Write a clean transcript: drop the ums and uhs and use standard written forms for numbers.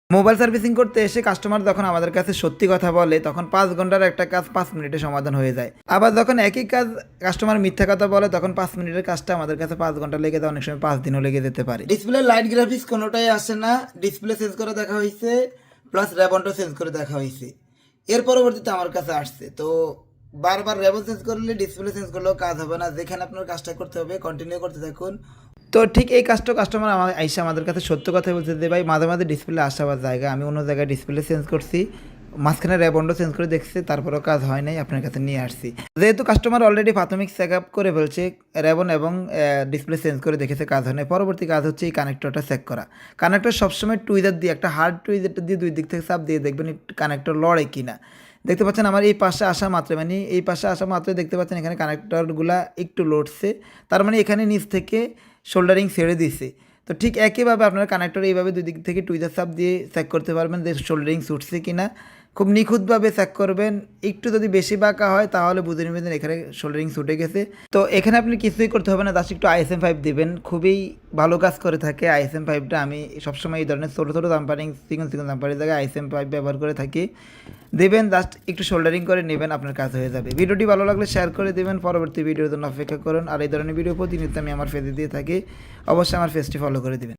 Mobile servicing করতে এসে customer যখন আমাদের কাছে সত্যি কথা বলে তখন ৫ ঘন্টার একটা কাজ ৫ মিনিটে সমাধান হয়ে যায়। আবার যখন একই কাজ কাস্টমার মিথ্যা কথা বলে তখন ৫ মিনিটের কাজটা আমাদের কাছে ৫ ঘন্টা লেগে যায়, অনেক সময় ৫ দিনও লেগে যেতে পারে। ডিসপ্লে লাইট গ্রাফিক্স কোনোটাই আসে না, ডিসপ্লে চেঞ্জ করে দেখা হয়েছে প্লাস র্যাবনটাও চেঞ্জ করে দেখা হয়েছে। এর পরবর্তীতে আমার কাছে আসছে, তো বারবার র্যাবন চেঞ্জ করলে ডিসপ্লে চেঞ্জ করলেও কাজ হবে না। যেখানে আপনার কাজটা করতে হবে কন্টিনিউ করতে থাকুন। তো ঠিক এই কাজটা কাস্টমার আইসা আমাদের কাছে সত্য কথা বলছে যে ভাই মাঝে মাঝে ডিসপ্লে আসাবার জায়গা আমি অন্য জায়গায় ডিসপ্লে চেঞ্জ করছি, মাঝখানে র্যাবন্ডও চেঞ্জ করে দেখছি, তারপরেও কাজ হয় নাই, আপনার কাছে নিয়ে আসছি। যেহেতু কাস্টমার অলরেডি প্রাথমিক চেক আপ করে ফেলছে, র্যাবন এবং ডিসপ্লে চেঞ্জ করে দেখেছে কাজ হয় নাই, পরবর্তী কাজ হচ্ছে এই কানেক্টরটা চেক করা। কানেক্টর সবসময় টুইজার দিয়ে, একটা হার্ড টুইজার দিয়ে দুই দিক থেকে চাপ দিয়ে দেখবেন কানেক্টর লড়ে কিনা। দেখতে পাচ্ছেন আমার এই পাশে আসা মাত্র, মানে এই পাশে আসা মাত্রই দেখতে পাচ্ছেন এখানে কানেক্টরগুলা একটু লড়ছে, তার মানে এখানে নিচ থেকে শোল্ডারিং ছেড়ে দিছে। তো ঠিক একইভাবে আপনারা কানেক্টর এইভাবে দুই দিক থেকে টুইজার চাপ দিয়ে চেক করতে পারবেন যে শোল্ডারিং ছুটছে কিনা। খুব নিখুঁতভাবে চেক করবেন, একটু যদি বেশি বাঁকা হয় তাহলে বুঝে নেবেন এখানে শোল্ডারিং ছুটে গেছে। তো এখানে আপনি কিছুই করতে হবে না, জাস্ট একটু ISM5 দিবেন, খুবই ভালো কাজ করে থাকে ISM5টা। আমি সবসময় এই ধরনের ছোটো ছোটো জাম্পারিং চিকন চিকন জাম্পারিং জায়গায় ISM5 ব্যবহার করে থাকি। দেবেন, জাস্ট একটু শোল্ডারিং করে নেবেন, আপনার কাজ হয়ে যাবে। ভিডিওটি ভালো লাগলে শেয়ার করে দেবেন, পরবর্তী ভিডিওর জন্য অপেক্ষা করুন। আর এই ধরনের ভিডিও প্রতিনিয়ত আমি আমার পেজে দিয়ে থাকি, অবশ্যই আমার পেজটি ফলো করে দেবেন।